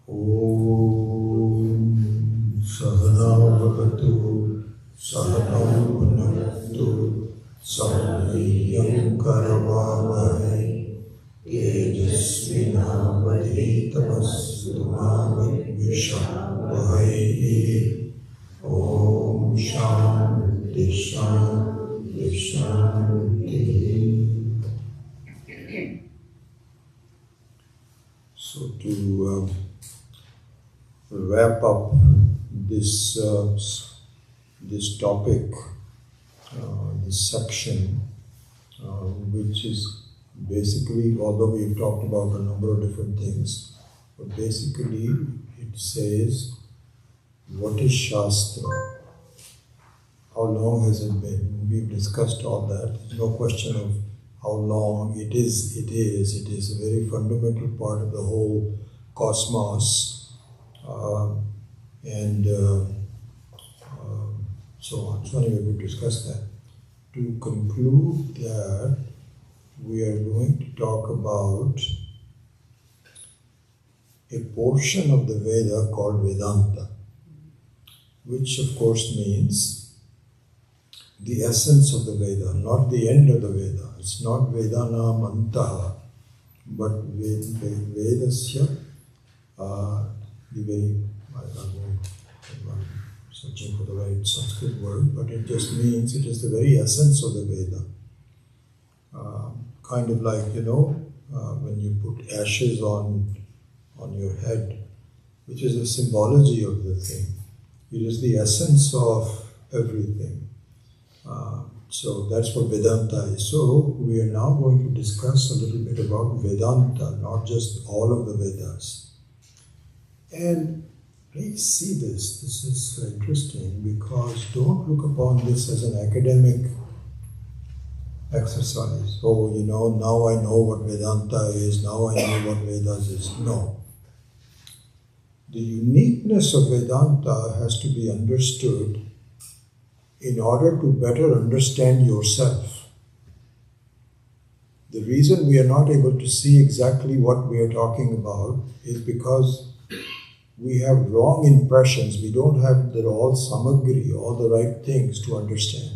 Om Sahana Bhavatu Sahana Bhunaktu Sahayyam Karavavai Tejasvinavadhitamastu Vidvishambhai. Om Shanti Shanti Shanti. So to wrap up this topic, this section, which is basically, although we've talked about a number of different things, but basically it says, what is Shastra? How long has it been? We've discussed all that. There's no question of how long it is. It is a very fundamental part of the whole cosmos, and so on. So anyway, we've discussed that. To conclude that, we are going to talk about a portion of the Veda called Vedanta, which of course means the essence of the Veda, not the end of the Veda. It's not Vedanam Antaha, but Vedasya, the very, I'm searching for the right Sanskrit word, but it just means it is the very essence of the Veda. Kind of like, when you put ashes on your head, which is the symbology of the thing. It is the essence of everything. So that's what Vedanta is. So we are now going to discuss a little bit about Vedanta, not just all of the Vedas. And please see this. This is interesting because don't look upon this as an academic exercise. Oh, now I know what Vedanta is, now I know what Vedas is. No. The uniqueness of Vedanta has to be understood in order to better understand yourself. The reason we are not able to see exactly what we are talking about is because we have wrong impressions. We don't have the all samagri, all the right things to understand.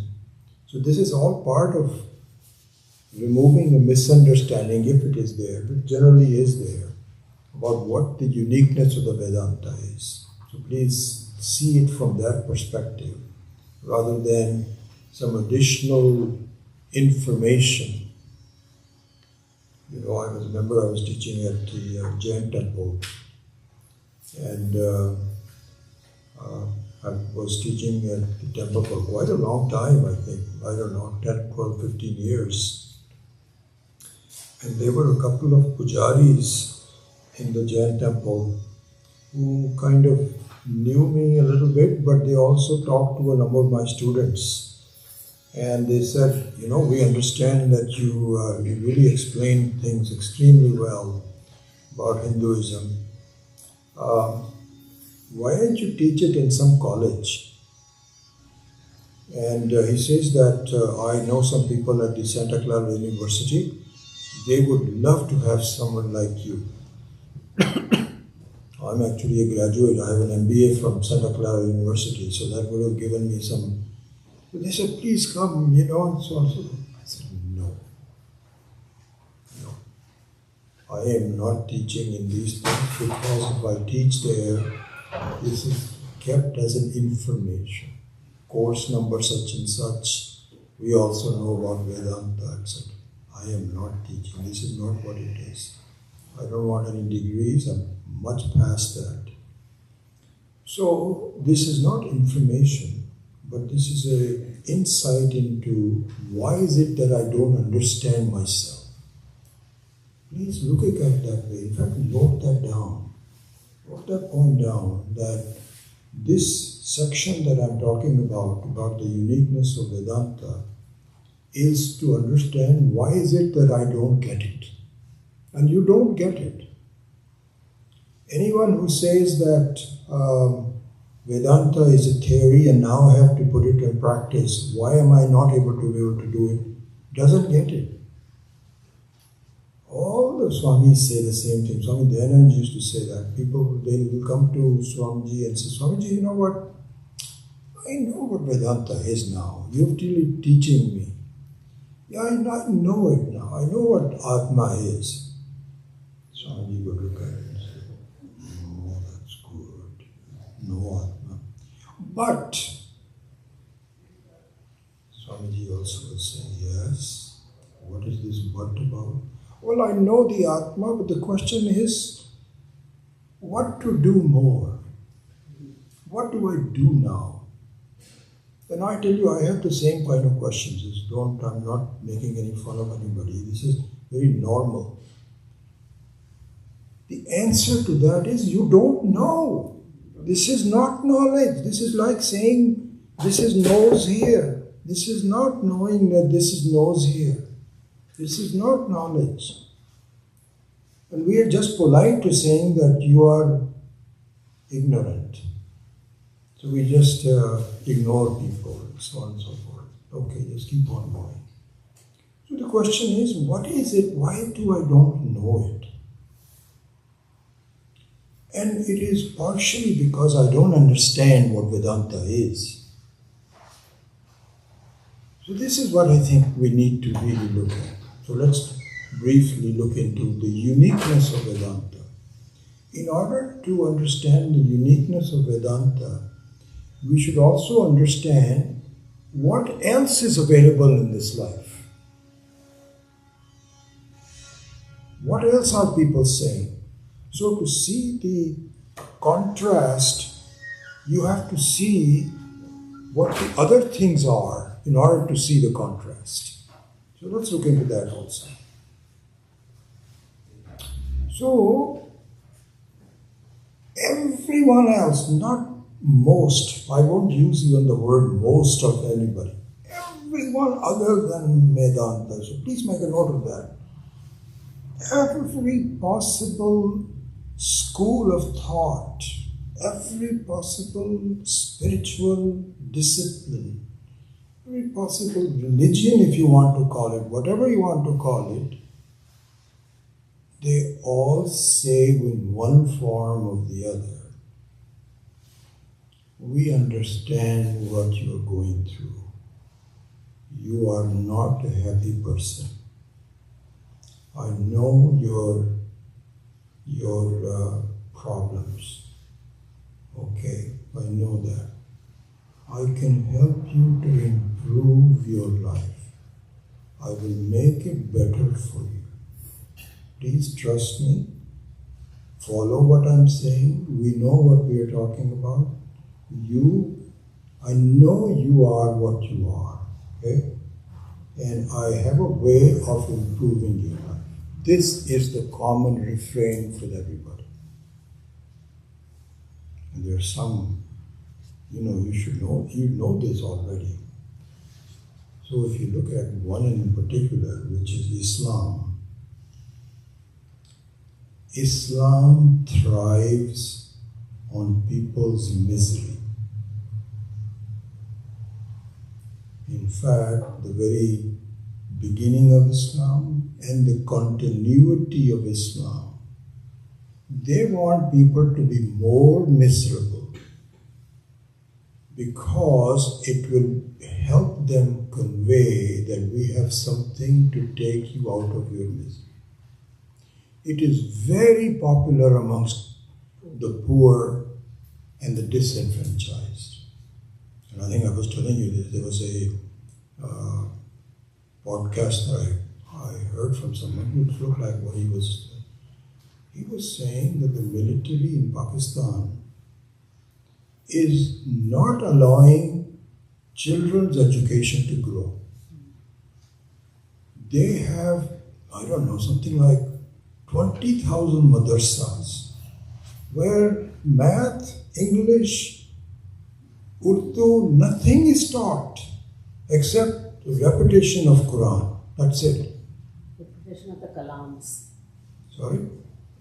So this is all part of removing a misunderstanding, if it is there, but generally is there, about what the uniqueness of the Vedanta is. So please see it from that perspective, rather than some additional information. I remember I was teaching at the Jain temple, and I was teaching at the temple for quite a long time, I think, 10, 12, 15 years. And there were a couple of pujaris in the Jain temple who kind of knew me a little bit, but they also talked to a number of my students. And they said, we understand that you really explain things extremely well about Hinduism. Why don't you teach it in some college? And he says that I know some people at the Santa Clara University. They would love to have someone like you. I'm actually a graduate. I have an MBA from Santa Clara University, so that would have given me some. But they said, please come, and so on. So I said, no. I am not teaching in these things because if I teach there, this is kept as an information. Course number such and such. We also know about Vedanta, etc. I am not teaching. This is not what it is. I don't want any degrees. I'm much past that. So this is not information, but this is an insight into why is it that I don't understand myself. Please look at it that way. In fact, note that down. Note that point down, that this section that I'm talking about the uniqueness of Vedanta, is to understand why is it that I don't get it. And you don't get it. Anyone who says that Vedanta is a theory and now I have to put it in practice, why am I not able to be able to do it, doesn't get it. All the Swamis say the same thing. Swami Dayanand used to say that. People, they will come to Swamiji and say, Swamiji, you know what? I know what Vedanta is now. You're really teaching me. Yeah, I know it now. I know what Atma is. Swamiji would look at it and say, no, that's good. No Atma. But, Swamiji also will say, yes, what is this but about? Well, I know the Atma, but the question is, what to do more? What do I do now? And I tell you, I have the same kind of questions. I'm not making any fun of anybody. This is very normal. The answer to that is you don't know. This is not knowledge. This is like saying this is nose here. This is not knowing that this is nose here. This is not knowledge. And we are just polite to saying that you are ignorant. So we just ignore people and so on and so forth. Okay, just keep on going. So the question is, what is it? Why do I don't know it? And it is partially because I don't understand what Vedanta is. So this is what I think we need to really look at. So let's briefly look into the uniqueness of Vedanta. In order to understand the uniqueness of Vedanta, we should also understand what else is available in this life. What else are people saying? So to see the contrast, you have to see what the other things are in order to see the contrast. So let's look into that also. So everyone else, not most, I won't use even the word most of anybody, everyone other than Vedanta, so please make a note of that. Every possible school of thought, every possible spiritual discipline, every possible religion, if you want to call it, whatever you want to call it, they all say in one form or the other, we understand what you are going through. You are not a happy person. I know your problems. Okay, I know that. I can help you to improve your life. I will make it better for you. Please trust me. Follow what I'm saying. We know what we are talking about. I know you are what you are. Okay? And I have a way of improving your life. This is the common refrain for everybody. And there are some, you know this already. So if you look at one in particular, which is Islam, Islam thrives on people's misery. In fact, the very beginning of Islam and the continuity of Islam, they want people to be more miserable because it will help them convey that we have something to take you out of your misery. It is very popular amongst the poor and the disenfranchised. And I think I was telling you this, there was a podcast I heard from someone who looked like what he was saying that the military in Pakistan is not allowing children's education to grow. They have, something like 20,000 madrasas where math, English, Urdu, nothing is taught except the repetition of Quran. That's it. Repetition of the kalams. Sorry?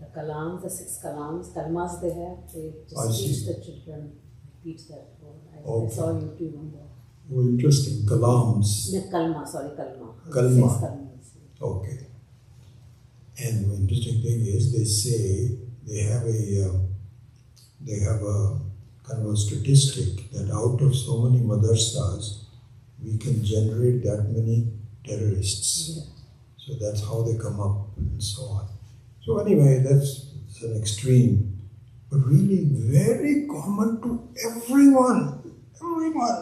The kalams, the 6 kalams, kalmas they have, they just teach the children, repeat that. I saw YouTube on that. Oh, interesting. Kalams. The kalma, sorry, kalma. Kalma. 6 kalmas. Okay. And the interesting thing is they say they have a kind of a statistic that out of so many madrasas, we can generate that many terrorists. Yeah. So that's how they come up and so on. So anyway, that's an extreme, but really very common to everyone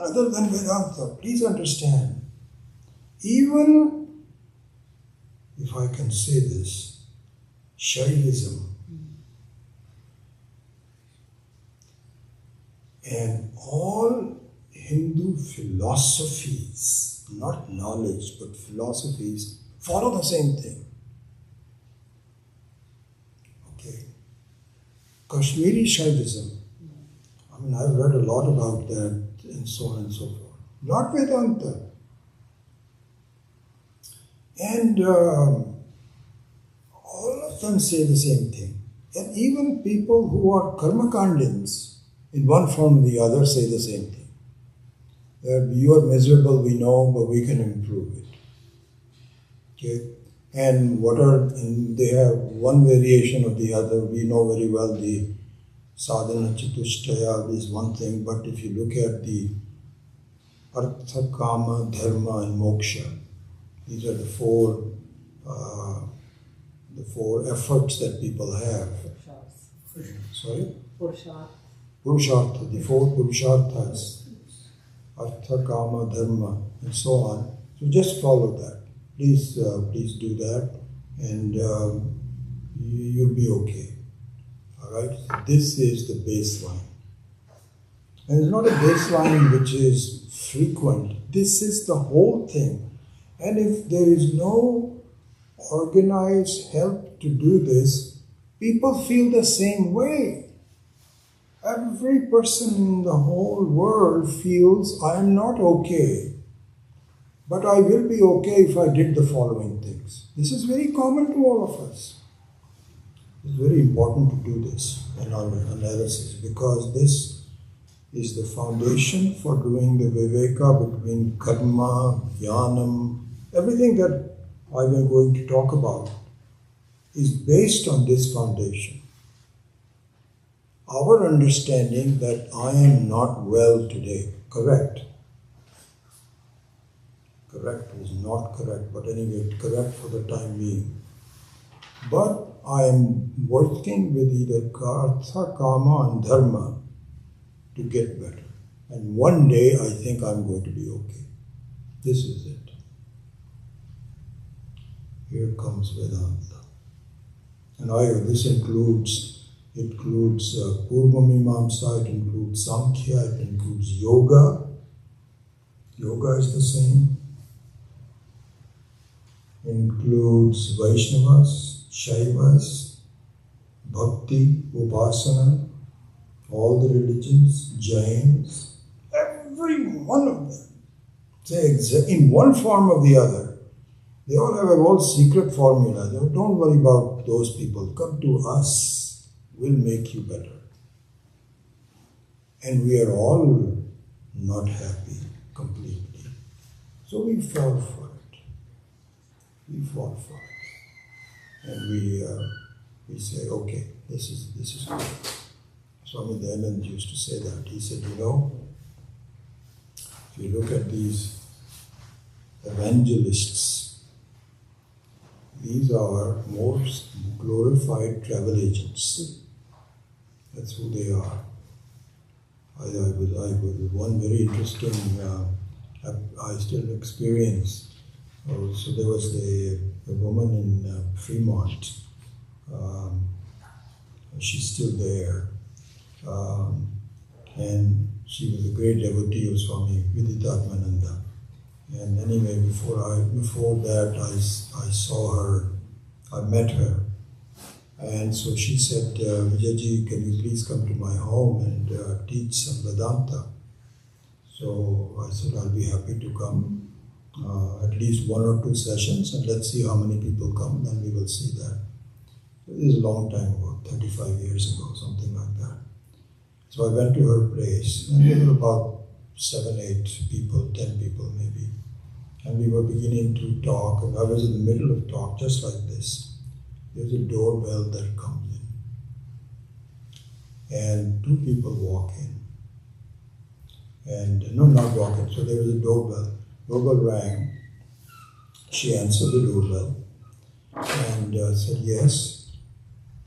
other than Vedanta. Please understand, even if I can say this, Shaivism and all Hindu philosophies, not knowledge, but philosophies, follow the same thing. Okay. Kashmiri Shaivism, I've read a lot about that and so on and so forth. Not Vedanta. And all of them say the same thing. And even people who are karmakandins, in one form or the other, say the same thing. That you are miserable, we know, but we can improve it. Okay? And they have one variation of the other. We know very well the sadhana chatushtaya is one thing, but if you look at the artha, kama, dharma, and moksha, these are the four efforts that people have. Sorry? Purushartha, the 4 purusharthas. Artha, kama, dharma, and so on. So just follow that. Please do that, and you'll be okay. All right? This is the baseline. And it's not a baseline which is frequent. This is the whole thing. And if there is no organized help to do this, people feel the same way. Every person in the whole world feels, I am not okay, but I will be okay if I did the following things. This is very common to all of us. It's very important to do this in our analysis because this is the foundation for doing the viveka between karma, jnanam. Everything that I am going to talk about is based on this foundation. Our understanding that I am not well today, correct. Correct is not correct, but anyway, correct for the time being. But I am working with either artha, kama, and dharma to get better. And one day I think I'm going to be okay. This is it. Here comes Vedanta. And this includes Purva Mimamsa, it includes Sankhya, it includes Yoga. Yoga is the same. includes Vaishnavas, Shaivas, Bhakti, Upasana, all the religions, Jains, every one of them. In one form or the other. They all have a whole secret formula. Don't worry about those people. Come to us. We'll make you better. And we are all not happy completely. So we fall for it. We fall for it. And we say, okay, this is good. Swami Dayanand used to say that. He said, if you look at these evangelists, these are more glorified travel agents. That's who they are. I was one very interesting, I still experience. So there was a woman in Fremont. She's still there. And she was a great devotee of Swami Vidya. And anyway, before that, I saw her, I met her. And so she said, Vijayji, can you please come to my home and teach some Vedanta? So I said, I'll be happy to come, at least 1 or 2 sessions, and let's see how many people come, then we will see that. This is a long time ago, 35 years ago, something like that. So I went to her place, and there were about 7, 8 people, 10 people maybe. And we were beginning to talk, and I was in the middle of talk, just like this. There's a doorbell that comes in. And 2 people walk in. And, no, not walk in, so there was a doorbell. Doorbell rang. She answered the doorbell and said yes.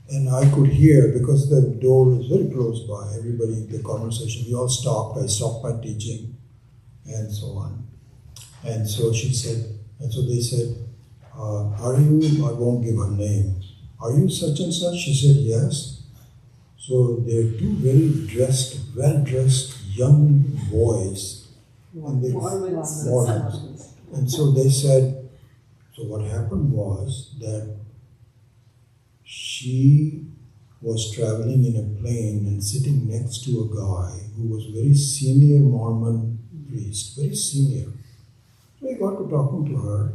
And I could hear, because the door was very close by, everybody, the conversation, we all stopped. I stopped my teaching and so on. And so she said, and so they said, are you, I won't give her name, are you such and such? She said, yes. So they're 2 very dressed, well-dressed young boys. And they Mormons. And so they said, so what happened was that she was traveling in a plane and sitting next to a guy who was very senior Mormon priest, very senior. So I got to talking to her,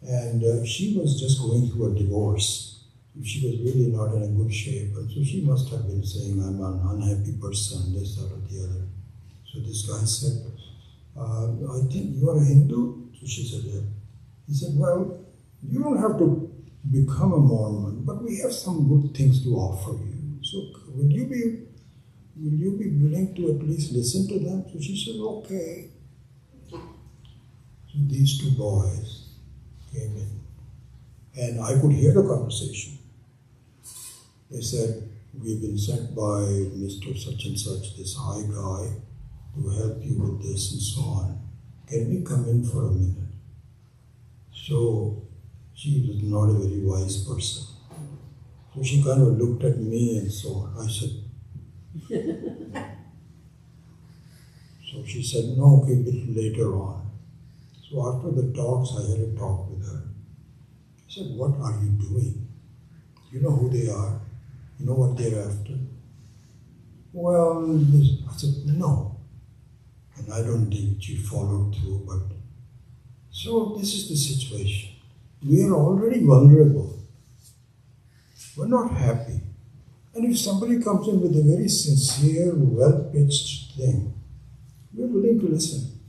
and she was just going through a divorce. She was really not in a good shape, and so she must have been saying, I'm an unhappy person, this, that, or the other. So this guy said, I think you are a Hindu? So she said, yeah. He said, well, you don't have to become a Mormon, but we have some good things to offer you. So will you be willing to at least listen to them? So she said, okay. So these 2 boys came in, and I could hear the conversation. They said, we've been sent by Mr. Such and Such, this high guy, to help you with this and so on. Can we come in for a minute? So she was not a very wise person. So she kind of looked at me and so on. I said, so she said, no, okay, a bit later on. So after the talks, I had a talk with her. I said, what are you doing? You know who they are? You know what they're after? Well, I said, no. And I don't think she followed through, but so this is the situation. We are already vulnerable. We're not happy. And if somebody comes in with a very sincere, well-pitched thing, we're willing to listen.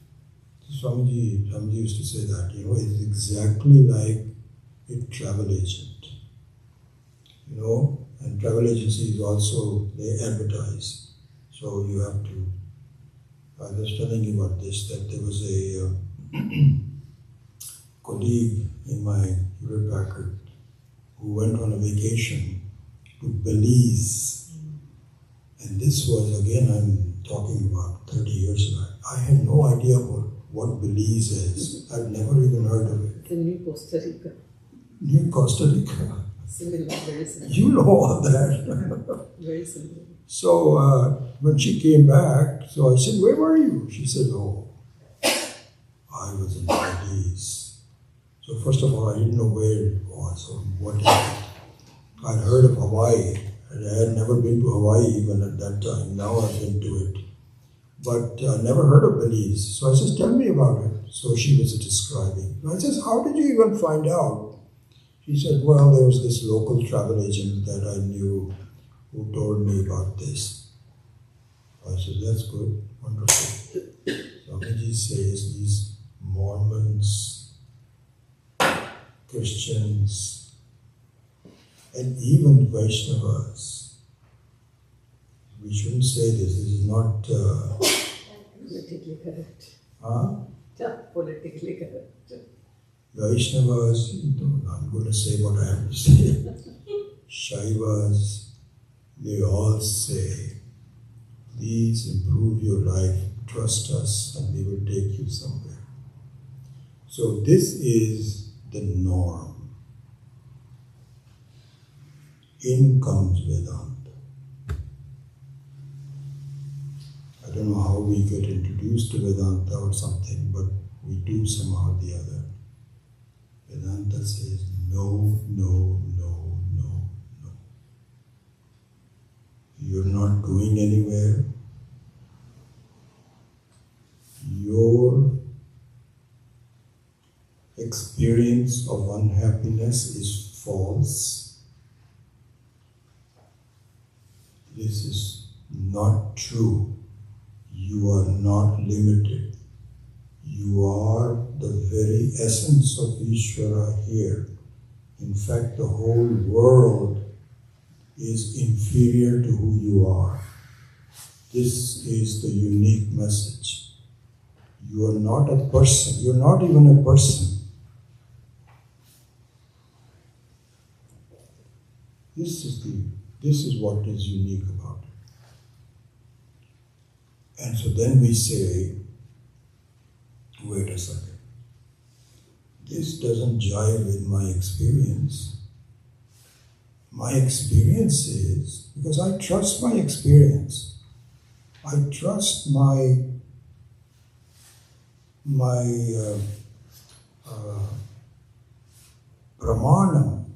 Swamiji used to say that, it's exactly like a travel agent. And travel agencies also, they advertise. So you have to, I was telling you about this, that there was a colleague in my Hewlett Packard who went on a vacation to Belize. And this was, again, I'm talking about 30 years back. I had no idea what Belize is. I've never even heard of it. The New Costa Rica. New Costa Rica. Similar, very similar. You know all that. Very similar. So when she came back, so I said, where were you? She said, oh, I was in Belize. So So first of all, I didn't know where it was or what is it. I'd heard of Hawaii, and I had never been to Hawaii even at that time. Now I've been to it. But I never heard of Belize. So I said, tell me about it. So she was describing. I said, how did you even find out? She said, well, there was this local travel agent that I knew who told me about this. I said, that's good, wonderful. Swamiji says these Mormons, Christians, and even Vaishnavas, we shouldn't say this is not... politically correct. Huh? Yeah, politically correct. Vaishnavas, I'm going to say what I have to say. Shaivas, they all say, please improve your life, trust us, and we will take you somewhere. So this is the norm. In comes Vedanta. I don't know how we get introduced to Vedanta or something, but we do somehow or the other. Vedanta says no, no, no, no, no. You're not going anywhere. Your experience of unhappiness is false. This is not true. You are not limited. You are the very essence of Ishvara here. In fact, the whole world is inferior to who you are. This is the unique message. You are not a person. You are not even a person. This is what is unique about it. And so then we say, wait a second. This doesn't jive with my experience. My experience is, because I trust my experience. I trust my pramana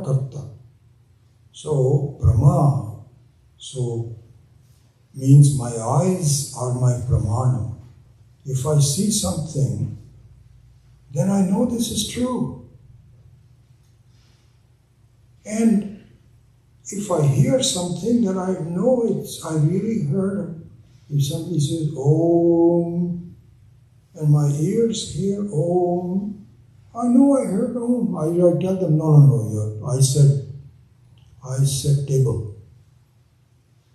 karta. So, means my eyes are my pramana. If I see something, then I know this is true. And if I hear something, then I know I really heard. If somebody says Om, and my ears hear Om, I know I heard Om. I tell them, no, I said table.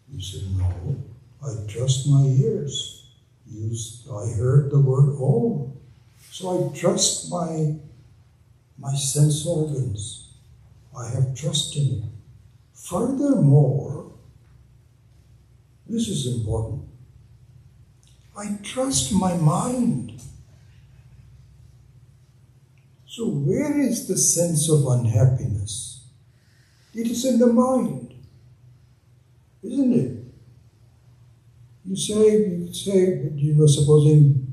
You said, no, I trust my ears. I heard the word Om. So I trust my sense organs. I have trust in it. Furthermore, this is important. I trust my mind. So where is the sense of unhappiness? It is in the mind, isn't it? You say, supposing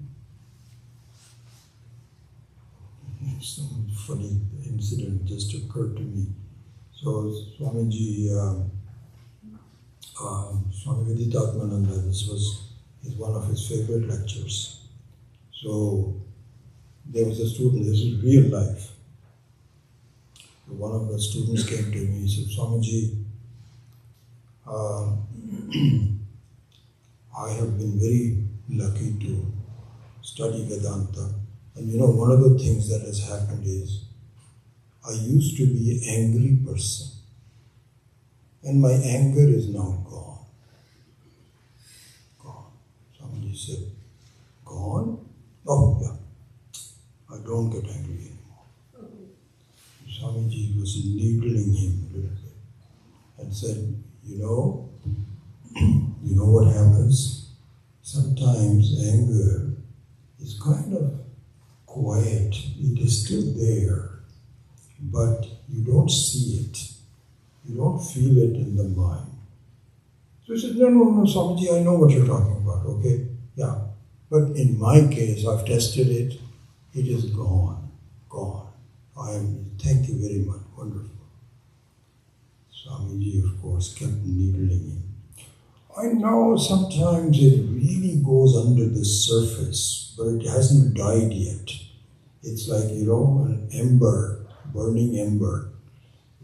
some funny incident just occurred to me. So Swamiji, Swami Vidya, this was one of his favorite lectures. So there was a student, this is real life. So one of the students came to me, he said, Swamiji, I have been very lucky to study Vedanta. And one of the things that has happened is, I used to be an angry person. And my anger is now gone. Gone. Somebody said, gone? Oh, yeah. I don't get angry anymore. Swamiji was needling him a little bit and said, you know what happens? Sometimes anger is kind of quiet. It is still there, but you don't see it. You don't feel it in the mind. So he said, no, Swamiji, I know what you're talking about, okay? Yeah. But in my case, I've tested it. It is gone. gone. Thank you very much, wonderful. Swamiji, of course, kept needling him. I know sometimes it really goes under the surface, but it hasn't died yet. It's like, an ember, burning ember.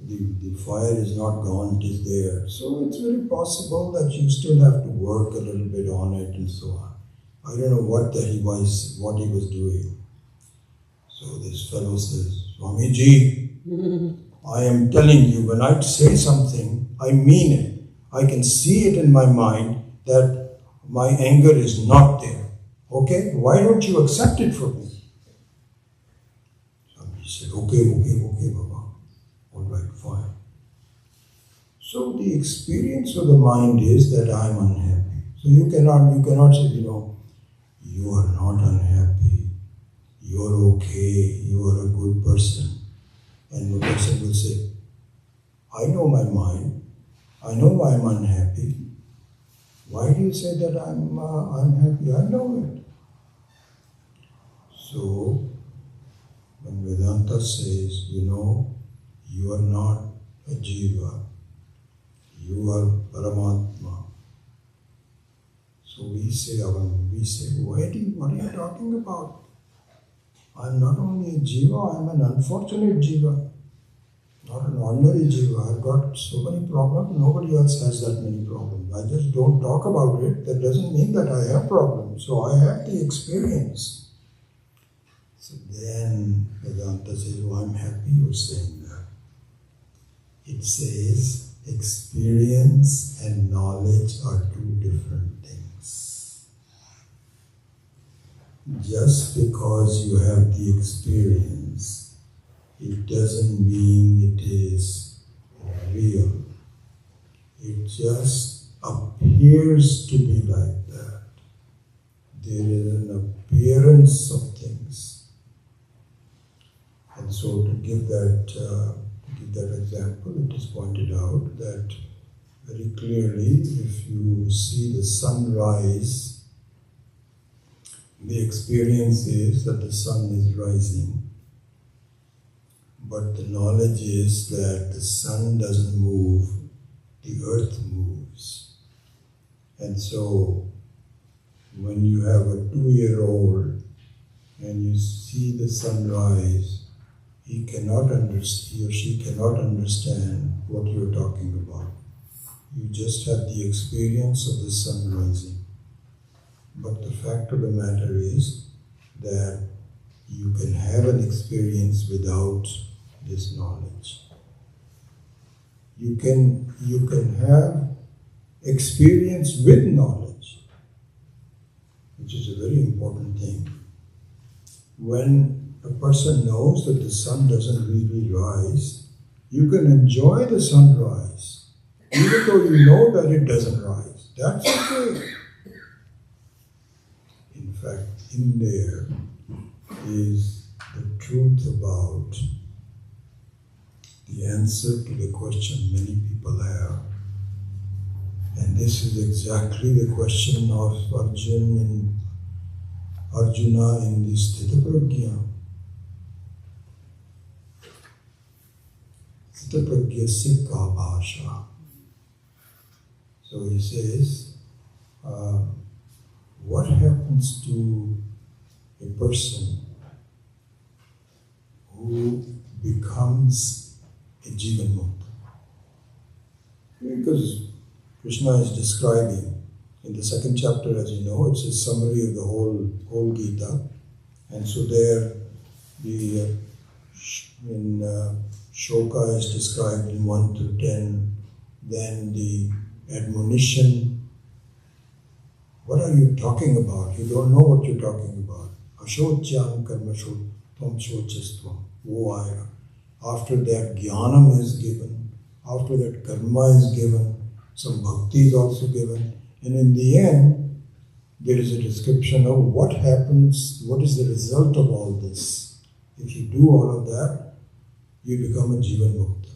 The fire is not gone, it is there. So it's very possible that you still have to work a little bit on it and so on. I don't know what he was doing. So this fellow says, Swamiji, I am telling you, when I say something, I mean it. I can see it in my mind that my anger is not there. Okay? Why don't you accept it from me? Somebody said, okay, Baba. All right, fine. So the experience of the mind is that I am unhappy. So you cannot say, you are not unhappy. You are okay. You are a good person. And the person will say, I know my mind. I know why I'm unhappy. Why do you say that I'm unhappy? I know it. So, when Vedanta says, you are not a jiva, you are Paramatma. So we say, what are you talking about? I'm not only a jiva, I'm an unfortunate jiva. Not an ordinary jiva. I've got so many problems, nobody else has that many problems. I just don't talk about it. That doesn't mean that I have problems. So I have the experience. So then Vedanta says, I'm happy you're saying that. It says experience and knowledge are two different things. Just because you have the experience, it doesn't mean it is real. It just appears to be like that. There is an appearance of things. And so to give that example, it is pointed out that very clearly, if you see the sunrise, the experience is that the sun is rising. But the knowledge is that the sun doesn't move, the earth moves. And so, when you have a 2-year-old and you see the sun rise, he or she cannot understand what you're talking about. You just have the experience of the sun rising. But the fact of the matter is that you can have an experience without this knowledge. You can have experience with knowledge, which is a very important thing. When a person knows that the sun doesn't really rise, you can enjoy the sunrise, even though you know that it doesn't rise. That's okay. In fact, in there is the truth about the answer to the question many people have. And this is exactly the question of Arjuna in the Sthita Prajna. Sthita Prajna Sikha Bhasha. So he says, what happens to a person who becomes a Jivan Mukta? Because Krishna is describing in the 2nd chapter, as you know, it's a summary of the whole Gita. And so there, Shoka is described in 1 to 10, then the admonition. What are you talking about? You don't know what you're talking about. Ashotyam karma tvam shochastvam. Wo after that, jnanam is given. After that, karma is given. Some bhakti is also given. And in the end, there is a description of what happens, what is the result of all this. If you do all of that, you become a Jivan Mukta.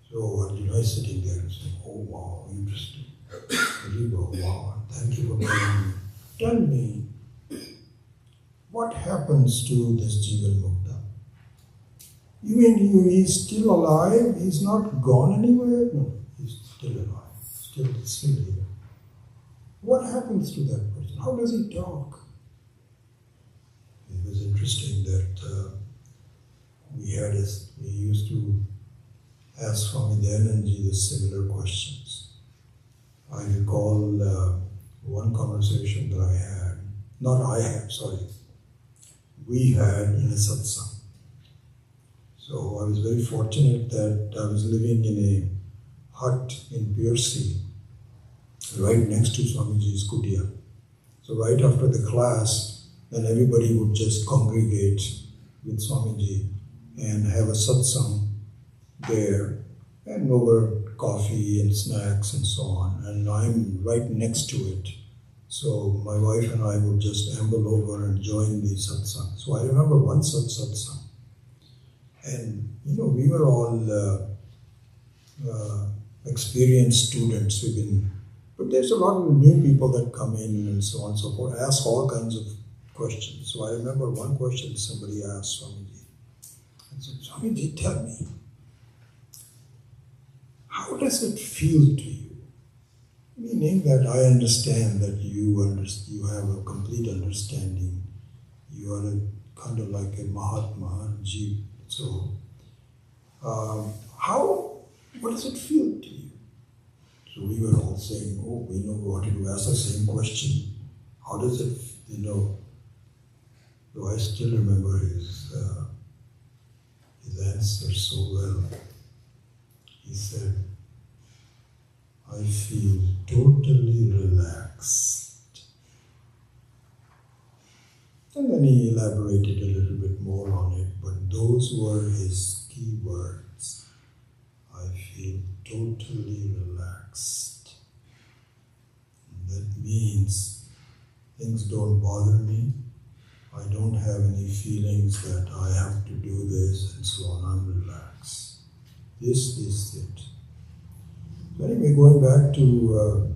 So Arjuna is sitting there and saying, oh wow, interesting. Wow, thank you for telling me. Tell me, what happens to this Jivan Mukta? You mean he's still alive? He's not gone anywhere? No, he's still alive, still here. What happens to that person? How does he talk? It was interesting that we used to ask Swami Dayananji the similar questions. I recall one conversation that we had in a satsang. So I was very fortunate that I was living in a hut in Piercy, right next to Swamiji's kutia. So right after the class, then everybody would just congregate with Swamiji and have a satsang there, and over coffee and snacks and so on. And I'm right next to it. So my wife and I would just amble over and join the satsang. So I remember one such satsang. And, we were all experienced students. But there's a lot of new people that come in and so on and so forth, ask all kinds of questions. So I remember one question somebody asked Swamiji. I said, Swamiji, tell me, how does it feel to you? Meaning that I understand that you have a complete understanding. You are kind of like a Mahatma, Jeev. So, what does it feel to you? So we were all saying, we wanted to ask the same question. How does it, So I still remember his answer so well. He said, I feel totally relaxed. And then he elaborated a little bit more on it, but those were his key words. I feel totally relaxed. And that means things don't bother me. I don't have any feelings that I have to do this and so on. I'm relaxed. This is it. So anyway, going back to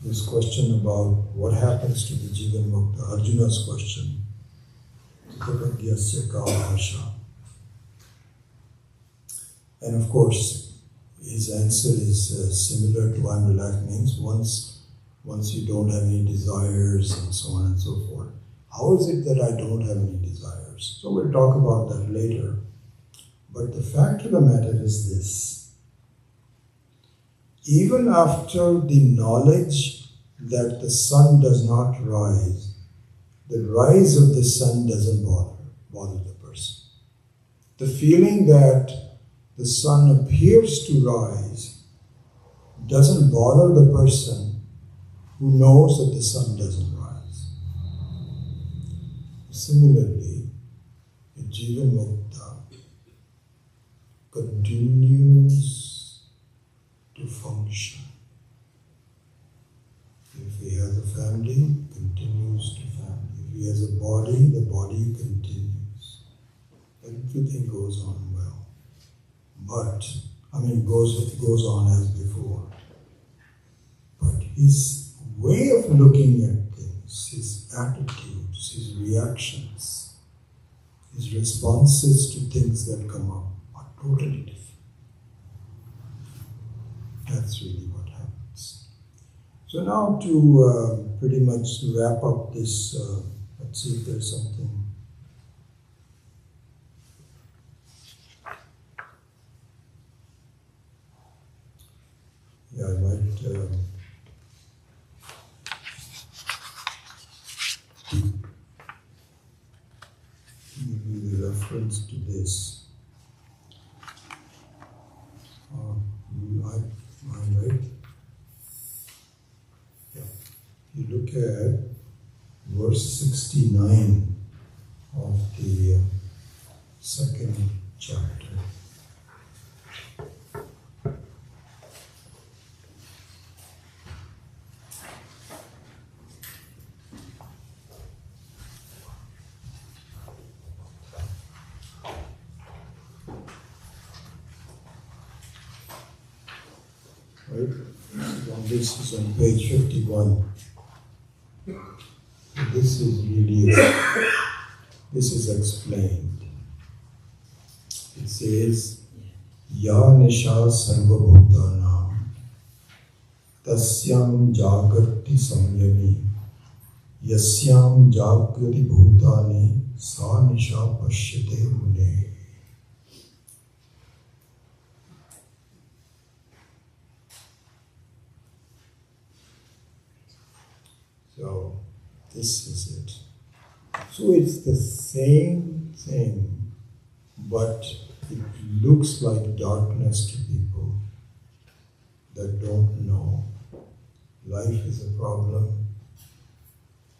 this question about what happens to the Jivan Mukta, Arjuna's question, Arsha. And of course, his answer is similar to I'm relaxed, means once you don't have any desires and so on and so forth. How is it that I don't have any desires? So we'll talk about that later. But the fact of the matter is this. Even after the knowledge that the sun does not rise, the rise of the sun doesn't bother the person. The feeling that the sun appears to rise doesn't bother the person who knows that the sun doesn't rise. Similarly, a Jivan Mukta continues to function. If he has a family, continues to family. If he has a body, the body continues. Everything goes on well. Goes on as before. But his way of looking at things, his attitudes, his reactions, his responses to things that come up are totally different. That's really what happens. So now to pretty much wrap up this, let's see if there's something. Yeah, I might give you the reference to this. I'm right? Yeah. You look at verse 69 of the second chapter. Right? This is on page 51. This is explained. says, Ya Nisha Sarvabhutanam Tasyam Jagrati Samyami Yasyam Jagrati Bhutani Sa Nisha Pashyate Mune. So, this is it. So it's the same thing, but it looks like darkness to people that don't know. Life is a problem,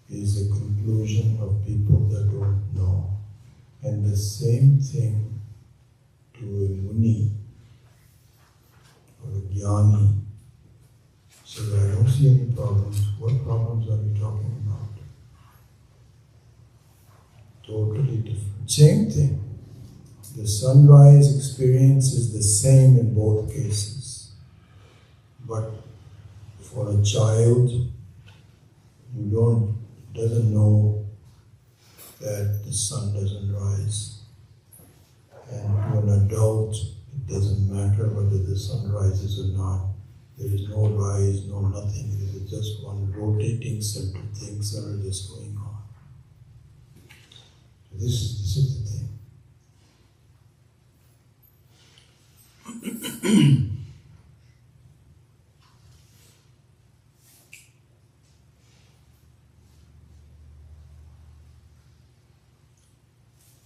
is a conclusion of people that don't know. And the same thing to a Muni or a Jnani. So I don't see any problems. What problems are you talking about? Totally different. Same thing. The sunrise experience is the same in both cases. But for a child, doesn't know that the sun doesn't rise. And to an adult, it doesn't matter whether the sun rises or not. There is no rise, no nothing. It is just one rotating set of things that are just going on. This is the thing.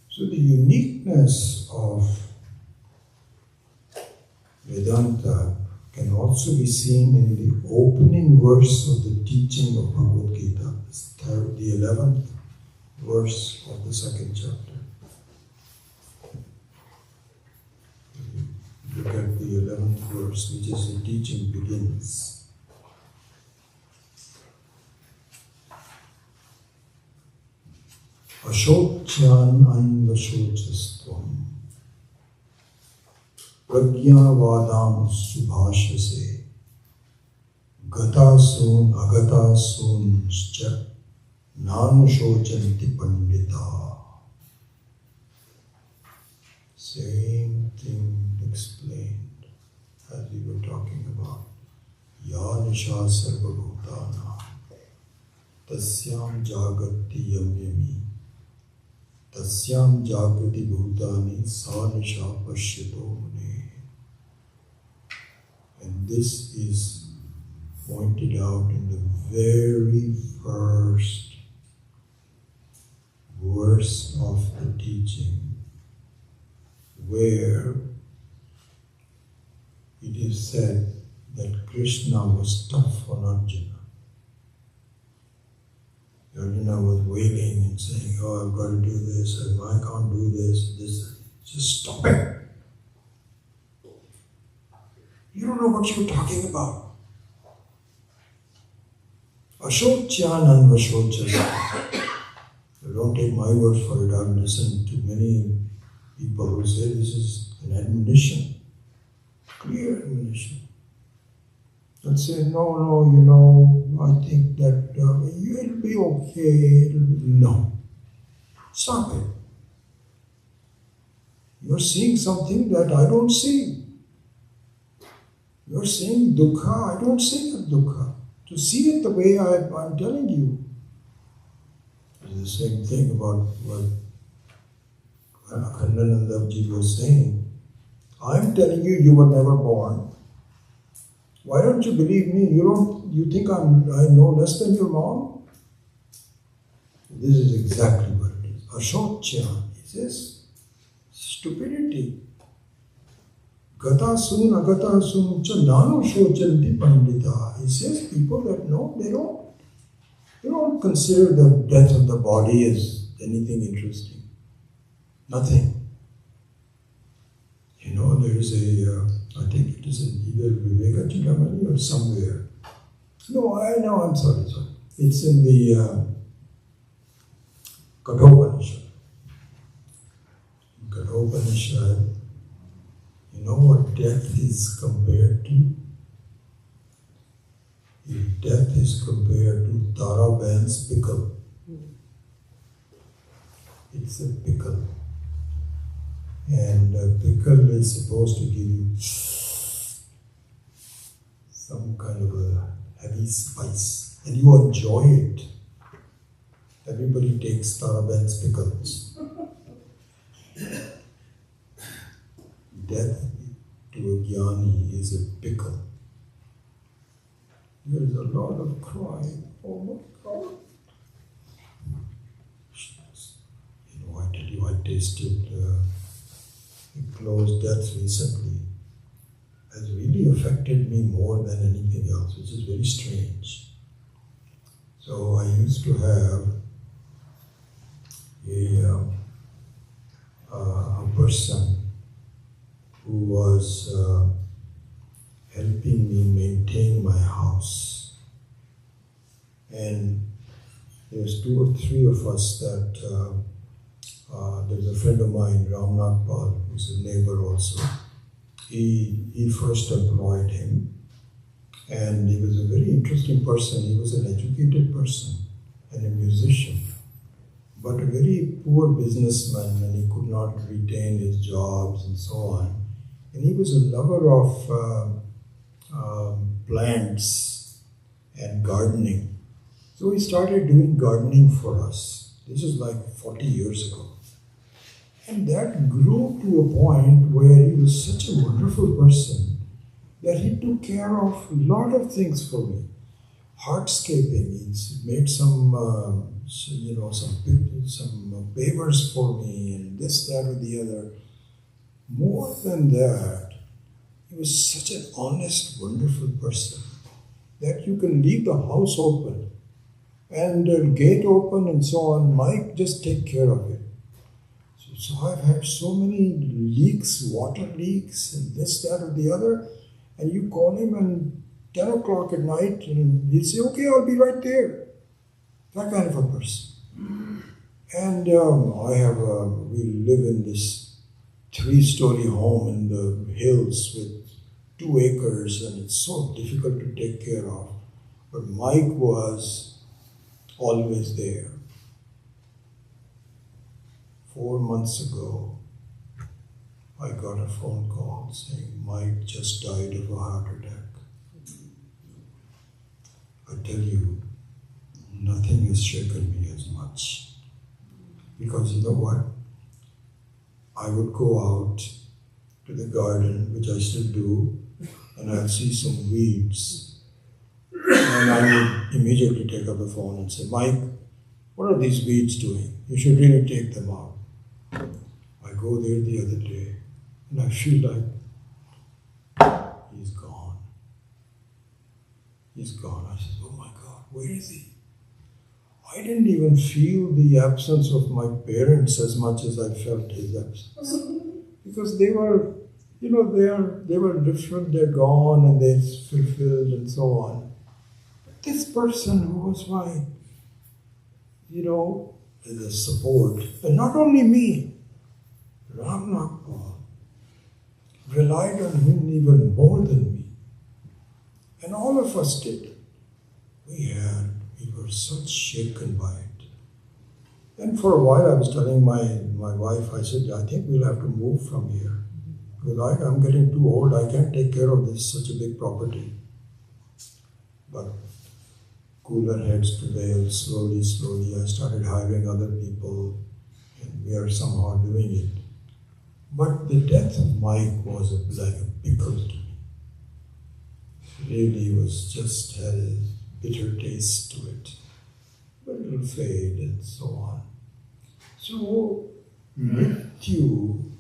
So the uniqueness of Vedanta can also be seen in the opening verse of the teaching of Bhagavad Gita, the 11th verse of the 2nd chapter. Look at the 11th verse, which is the teaching begins. Ashocyan anvashocastvam pragyavadam subhashase gatasun agatasuncha nanushocanti pandita. Same thing explained as we were talking about. Ya nisha sarvabhutana tasyam jagati yamyami tasyam jagati bhutani sa nisha pashyato mune. And this is pointed out in the very first verse of the teaching, where it is said that Krishna was tough on Arjuna. Arjuna was wailing and saying, oh, I've got to do this, and I can't do this. Just stop it. You don't know what you're talking about. Ashocyan anvashocastvam. Don't take my word for it. I've listened to many people who say this is an admonition, clear admonition. And say, no, I think that it'll be okay. No. Stop it. You're seeing something that I don't see. You're seeing dukkha, I don't see that dukkha. To see it the way I'm telling you. It's the same thing about what Akhandanandavji was saying. I'm telling you, you were never born. Why don't you believe me? You think I know less than your mom? This is exactly what it is. Ashocyan. He says, stupidity. Gatasun agatasun cha nano shochanti pandita. He says people that know, they don't consider the death of the body as anything interesting. Nothing. There is I think it is in either Vivekachidamani or somewhere. No, I'm sorry. It's in the Kathopanishad. In Kathopanishad, you know what death is compared to? If death is compared to Taraban's pickle, it's a pickle. And pickle is supposed to give you some kind of a heavy spice, and you enjoy it. Everybody takes Taraben's pickles. Death to a jnani is a pickle. There is a lot of crying. Oh my God. You know, I tell you, I tasted a close death recently. Has really affected me more than anything else, which is very strange. So I used to have a person who was helping me maintain my house. And there's 2 or 3 of us that, there's a friend of mine, Ramnath Pal, who's a neighbor also. He first employed him, and he was a very interesting person. He was an educated person and a musician, but a very poor businessman, and he could not retain his jobs and so on. And he was a lover of plants and gardening. So he started doing gardening for us. This is like 40 years ago. And that grew to a point where he was such a wonderful person that he took care of a lot of things for me. Hardscaping, he made some pavers for me, and this, that, or the other. More than that, he was such an honest, wonderful person that you can leave the house open and the gate open and so on. Mike just take care of it. So I've had so many leaks, water leaks, and this, that, or the other, and you call him at 10 o'clock at night, and he'll say, okay, I'll be right there. That kind of a person. And we live in this 3-story home in the hills with 2 acres, and it's so difficult to take care of. But Mike was always there. 4 months ago, I got a phone call saying Mike just died of a heart attack. I tell you, nothing has shaken me as much. Because you know what? I would go out to the garden, which I still do, and I'd see some weeds. And I would immediately take up the phone and say, Mike, what are these weeds doing? You should really take them out. I go there the other day, and I feel like he's gone. He's gone. I said, oh my God, where is he? I didn't even feel the absence of my parents as much as I felt his absence. Because they were, they were different, they're gone and they're fulfilled and so on. But this person who was my, the support, and not only me, Ramnath Pal relied on him even more than me. And all of us did. We were so shaken by it. And for a while I was telling my wife, I said, I think we'll have to move from here. Because I'm getting too old, I can't take care of such a big property. But cooler heads prevailed slowly. I started hiring other people, and we are somehow doing it. But the death of Mike was like a pickle to me. Really was just had a bitter taste to it. But it will fade and so on. So, Mrityu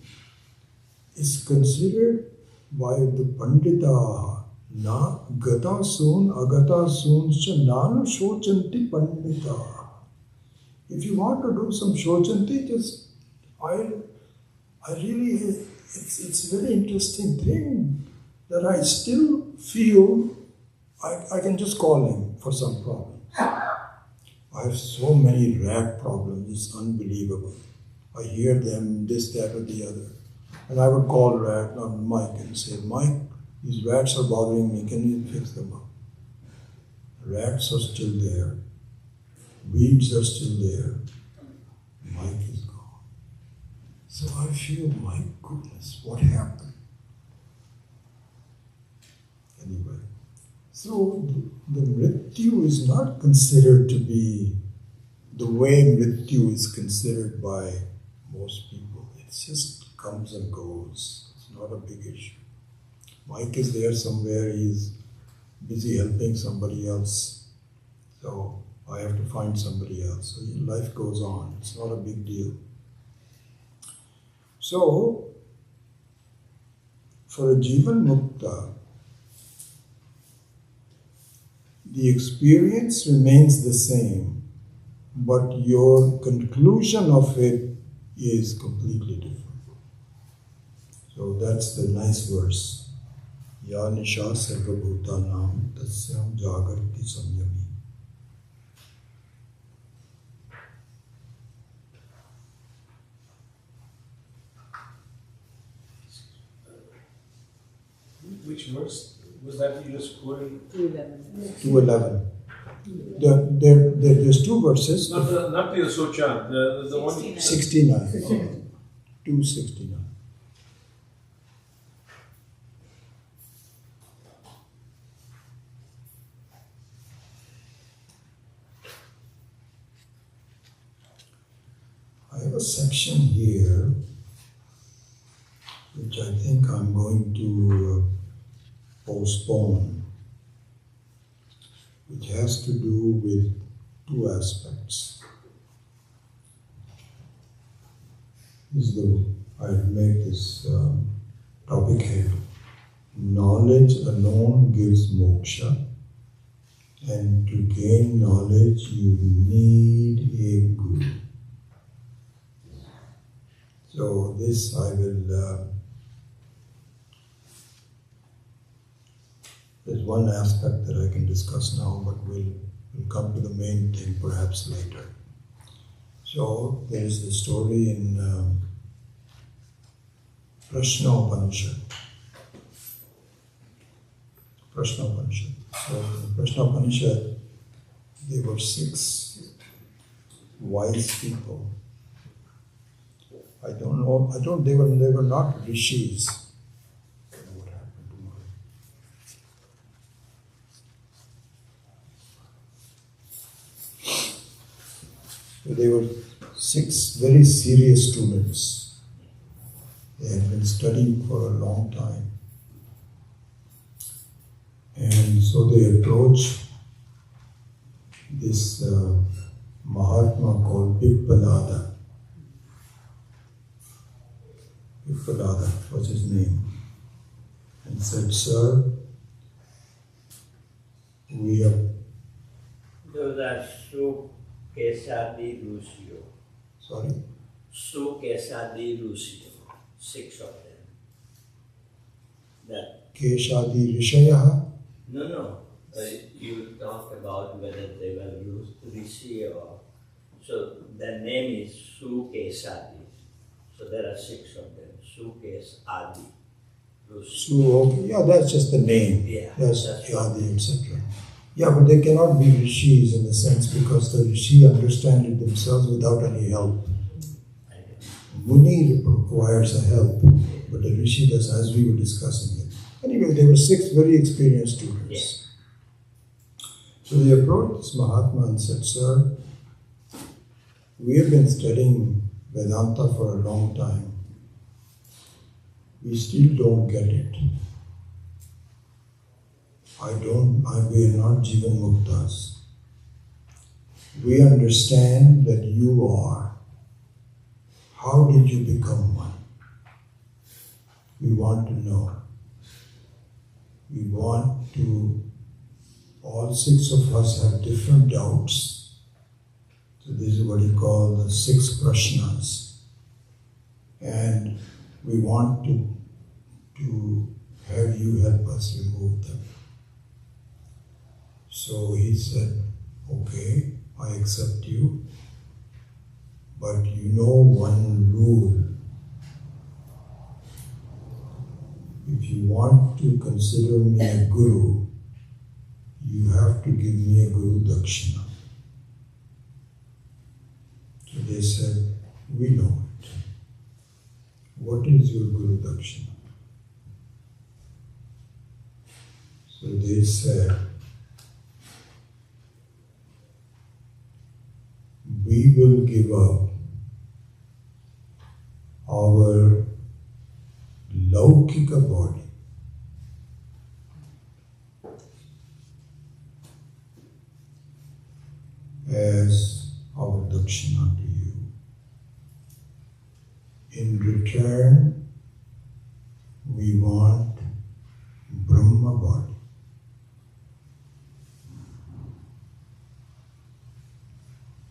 is considered by the Pandita na gata soon agata soon cha nanu shochanti Pandita. If you want to do some shochanti, just it's a very interesting thing that I still feel I can just call him for some problem. I have so many rat problems, it's unbelievable. I hear them, this, that, or the other. And I would call Mike and say, Mike, these rats are bothering me, can you fix them up? Rats are still there. Weeds are still there. Mike is gone. So I feel, my goodness, what happened? Anyway, so the mrityu is not considered to be the way mrityu is considered by most people. It just comes and goes. It's not a big issue. Mike is there somewhere, he's busy helping somebody else. So I have to find somebody else. So life goes on. It's not a big deal. So, for a Jivan Mukta, the experience remains the same, but your conclusion of it is completely different. So that's the nice verse. Ya nisha sarva bhutanam tasyam jagarti samyami. Which verse was that you just quoted? 2:11. 2:11. There's two verses. Not the Asochan, the one. 69. 269. I have a section here which I think I'm going to postpone, which has to do with two aspects. I've made this topic head. Knowledge alone gives moksha, and to gain knowledge you need a guru. So this I will, there's one aspect that I can discuss now, but we'll come to the main thing perhaps later. So there is the story in Prashna Upanishad. So in Prashna Upanishad, there were 6 wise people. They were not rishis. I don't know what happened to mine. So they were 6 very serious students. They had been studying for a long time. And so they approached this Mahatma called Pippalada. Pippalada was his name. And said, "Sir, we have..." Those are Kesadi Rusio. Sorry? Kesadi Rusio. 6 of them. That. Keshadi Rishayaha? No. You talk about whether they were Rishi or. So the name is Kesadi. So there are 6 of them. Kesadi. Okay. Yeah, that's just the name. Yeah. That's Adi, etc. Yeah, but they cannot be rishis in the sense because the rishi understand it themselves without any help. Muni requires a help, but the rishi does, as we were discussing it. Anyway, there were 6 very experienced students. Yeah. So they approached this Mahatma and said, "Sir, we have been studying Vedanta for a long time. We still don't get it. We are not Jivan Muktas. We understand that you are. How did you become one? We want to know. We want to, all 6 of us have different doubts. So this is what he called the 6 prashnas. And we want to have you help us remove them." So he said, "Okay, I accept you, but you know one rule. If you want to consider me a guru, you have to give me a guru dakshina." So they said, "We know it." what is your Guru Dakshina? So they said, we will give up our Laukika body as our Dakshina to you. In return, we want Brahma body.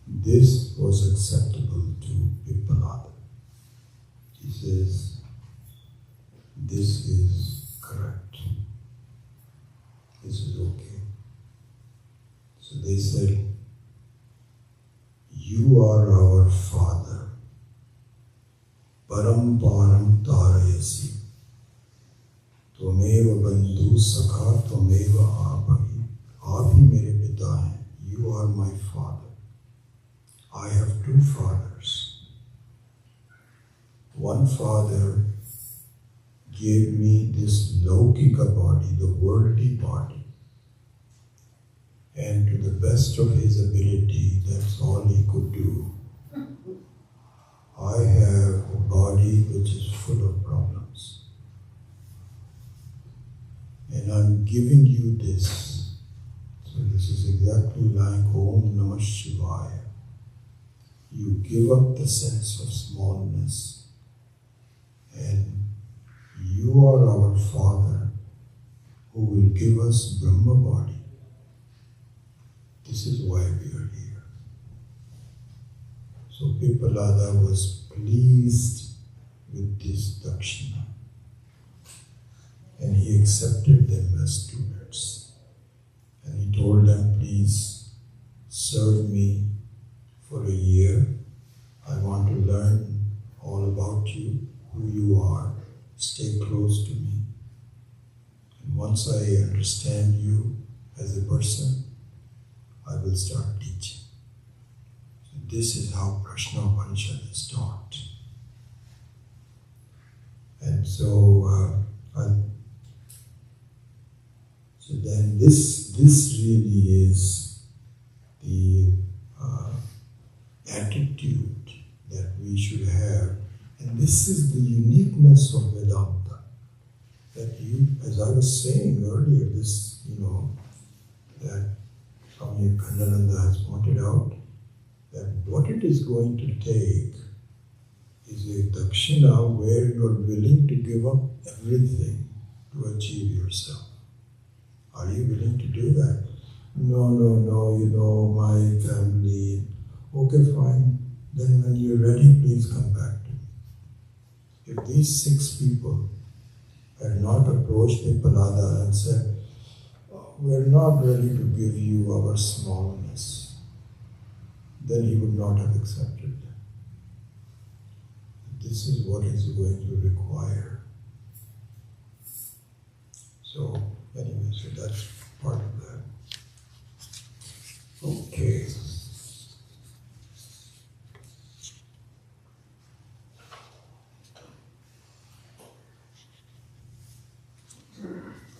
This was acceptable to Pippalada. He says, this is correct. This is okay. So they said, you are our father. Param param tarayasi. Tvameva bandhu sakha tvameva abhi. Abhi mere pita hai. You are my father. I have two fathers. One father gave me this Laukika body, the worldly body. And to the best of his ability, that's all he could do. I have a body which is full of problems. And I'm giving you this. So this is exactly like Om Namah Shivaya. You give up the sense of smallness, and you are our Father who will give us Brahma body. This is why we are here. So Pippalada was pleased with this Dakshina, and he accepted them as students. And he told them, please serve me for a year. I want to learn all about you, who you are. Stay close to me. And once I understand you as a person, I will start teaching. So this is how Prashna Upanishad is taught. And so, so then this really is the attitude that we should have. And this is the uniqueness of Vedanta. That you, as I was saying earlier, this, that Swami Khandananda has pointed out, that what it is going to take is a dakshina where you are willing to give up everything to achieve yourself. Are you willing to do that? No, my family. Okay, fine. Then when you're ready, please come back to me. If these 6 people had not approached Pippalada and said, we're not ready to give you our smallness, then he would not have accepted them. This is what is going to require. So, anyway, so that's part of that. Okay.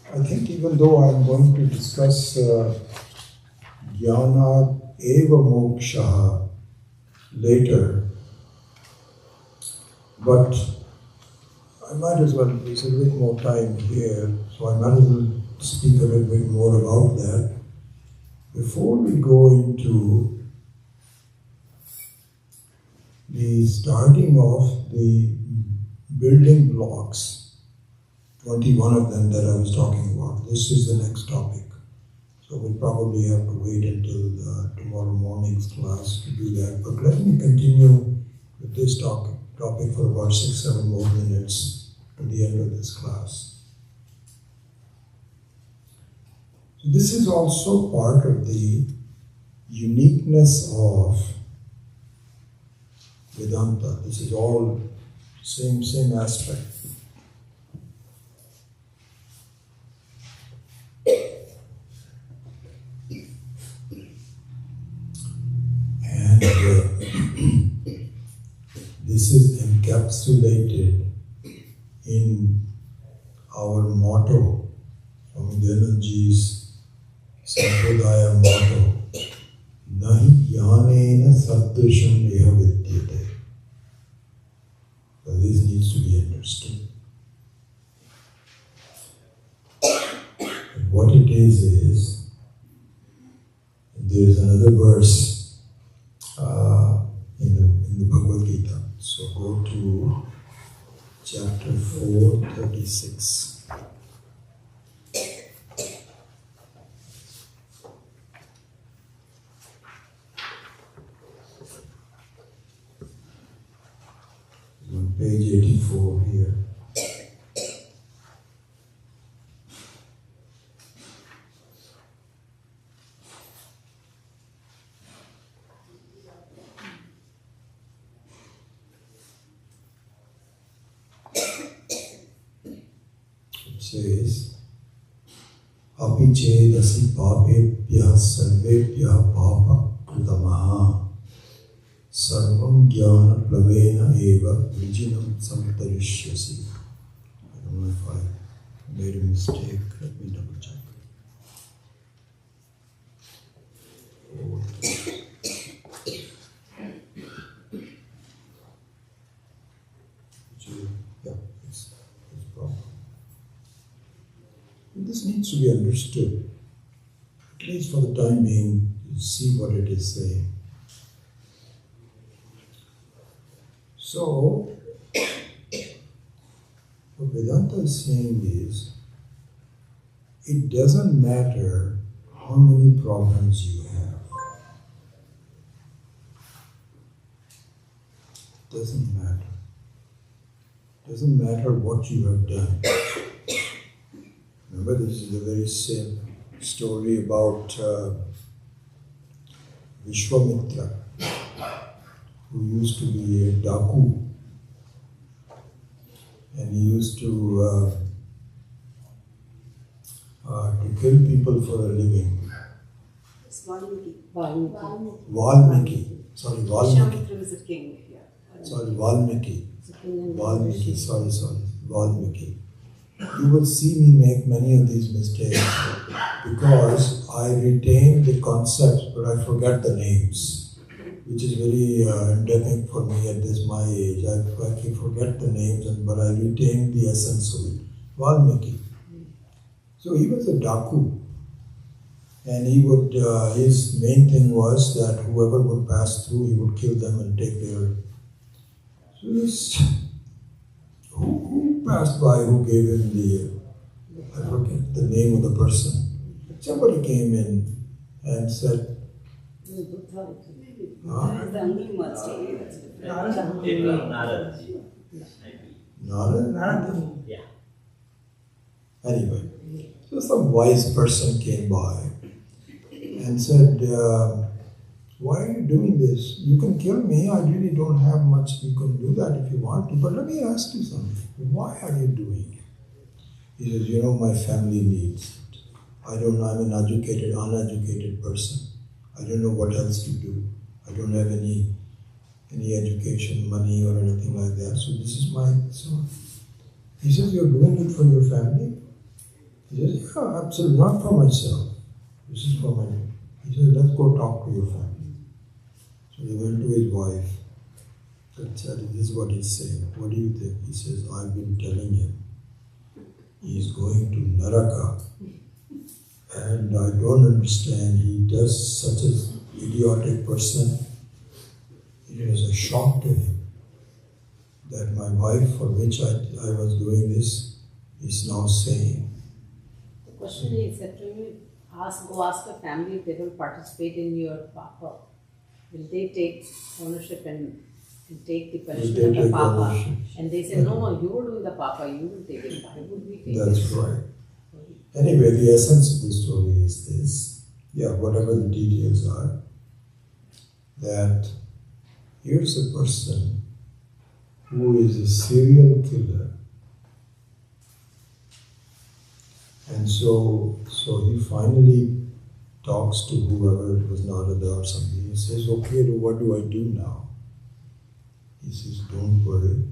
I think even though I'm going to discuss Jnana Eva Moksha later, but I might as well, there's a little more time here, so I might as well speak a little bit more about that. Before we go into the starting of the building blocks, 21 of them that I was talking about. This is the next topic. So we'll probably have to wait until tomorrow morning's class to do that. But let me continue with this topic for about 6-7 more minutes to the end of this class. So this is also part of the uniqueness of Vedanta. This is all same aspect. And this is encapsulated in our motto, Swami Dayananji's Sampradaya motto, Nahi Jnanena Sadrisham Eha Vidyate. So this needs to be understood. And what it is, there is another verse in the Bhagavad Gita. So go to chapter 4, 36. On page 84 here. It says, Api chedasi papebhyah sarvebhyah papa krutamaha sarvam jnana plavena eva vijinam samtarishyasi. I don't know if I made a mistake. Let me double check. Yeah, it's proper. This needs to be understood, at least for the time being, to see what it is saying. So, what Vedanta is saying is, it doesn't matter how many problems you have. It doesn't matter. It doesn't matter what you have done. Remember, this is the very same story about Vishwamitra, who used to be a daku, and he used to kill people for a living. Valmiki. Sorry, Valmiki. Vishwamitra was a king. Yeah. Sorry, Valmiki. Valmiki. Valmiki. You will see me make many of these mistakes because I retain the concepts but I forget the names, which is very endemic for me at my age. I can forget the names but I retain the essence of it. Valmiki. So he was a daku, and he would, his main thing was that whoever would pass through, he would kill them and take their... So this... Who passed by, who gave him I forget the name of the person. Somebody came in and said, Narad? Yeah. Anyway, so some wise person came by and said, why are you doing this? You can kill me, I really don't have much, you can do that if you want to, but let me ask you something. Why are you doing it? He says, my family needs it. I don't know, I'm an uneducated person. I don't know what else to do. I don't have any education, money or anything like that. So this is so he says, you're doing it for your family? He says, yeah, absolutely, not for myself. This is for my... He says, let's go talk to your family. So he went to his wife and said, this is what he's saying. What do you think? He says, I've been telling him he's going to Naraka. And I don't understand, he does such an idiotic person. It is a shock to him that my wife, for which I was doing this, is now saying. The question is that when you go ask your family if they will participate in your papa. Will they take ownership and take the punishment of the papa? Ownership? And they say, no, you will do the papa, you will take it. Why would we take it? That's right. Anyway, the essence of the story is this. Yeah, whatever the details are. That here's a person who is a serial killer. And so he finally talks to whoever, it was Narada or something. He says, okay, what do I do now? He says, don't worry.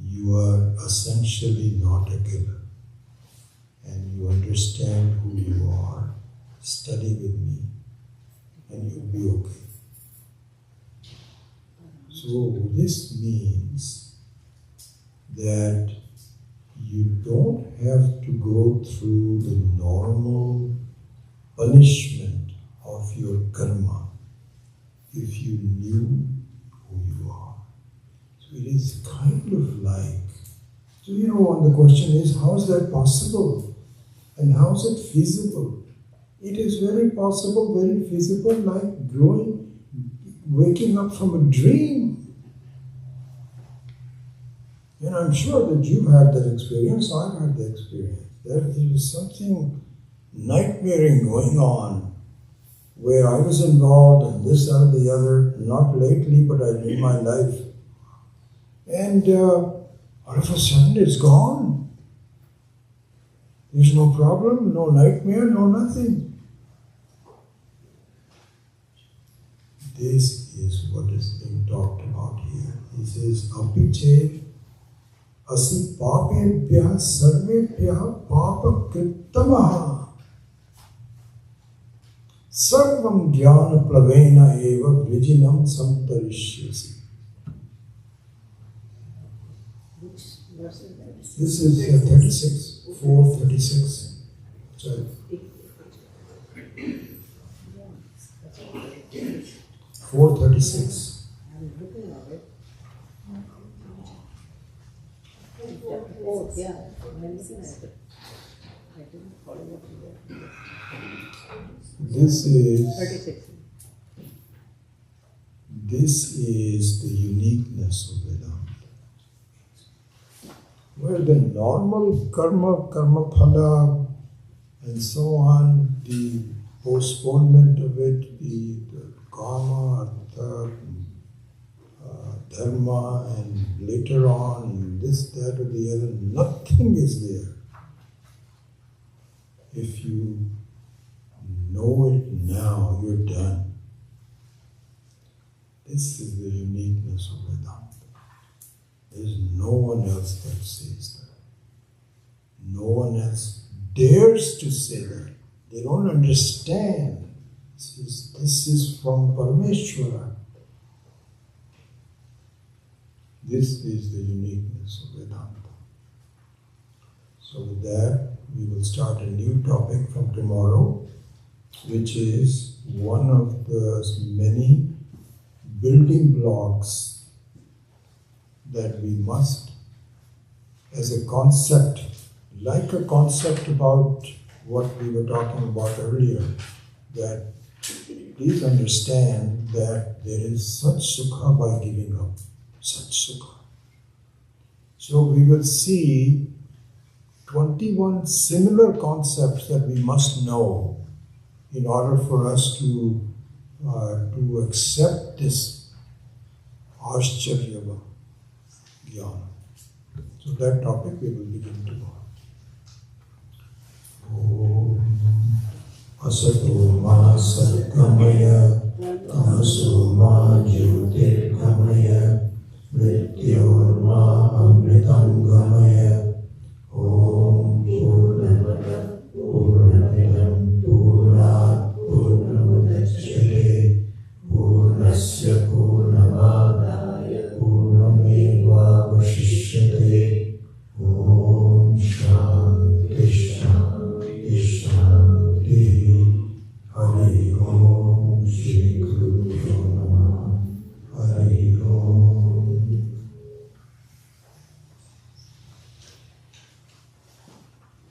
you are essentially not a killer and you understand who you are, study with me and you'll be okay. So this means that you don't have to go through the normal punishment of your karma if you knew who you are. So it is kind of like, so the question is, how is that possible? And how is it feasible? It is very possible, very feasible, like waking up from a dream. I'm sure that you've had that experience, I've had that experience. There is something nightmaring going on where I was involved in this or the other, not lately, but in my life. And all of a sudden it's gone. There's no problem, no nightmare, no nothing. This is what is being talked about here. He says, Apiche Asi papebhya sarvebhya papa krittamaha sarvam jnana plavena eva vrijinam samtarishyasi. Which verse is that? This is 36, 436. Sorry. 436. I'm looking at it. Chapter 4, yeah, I'm looking at it. I didn't follow what you were. This is 36. This is the uniqueness of Vedanta. Where the normal karma phala, and so on, the postponement of it, the karma, artha, dharma, and later on, this, that, or the other, nothing is there. If you know it now, you're done. This is the uniqueness of Vedanta. There's no one else that says that. No one else dares to say that. They don't understand. This is from Parameshwara. This is the uniqueness of Vedanta. So with that, we will start a new topic from tomorrow, which is one of the many building blocks that we must, as a concept, like a concept about what we were talking about earlier, that please understand that there is such sukha by giving up, such sukha. So we will see 21 similar concepts that we must know in order for us to accept this Arsha Jnana. So that topic we will begin tomorrow. Om Asato Ma Satgamaya Tamaso Ma Jyotirgamaya Mrityor Ma Amritam Gamaya. Om Purnamada Purnamidam Purnat Purnamudachyate Purnasya Purnamadaya Purnameva Vashishyate. Om Shanti Shanti Shanti. Hari Om Shri Guru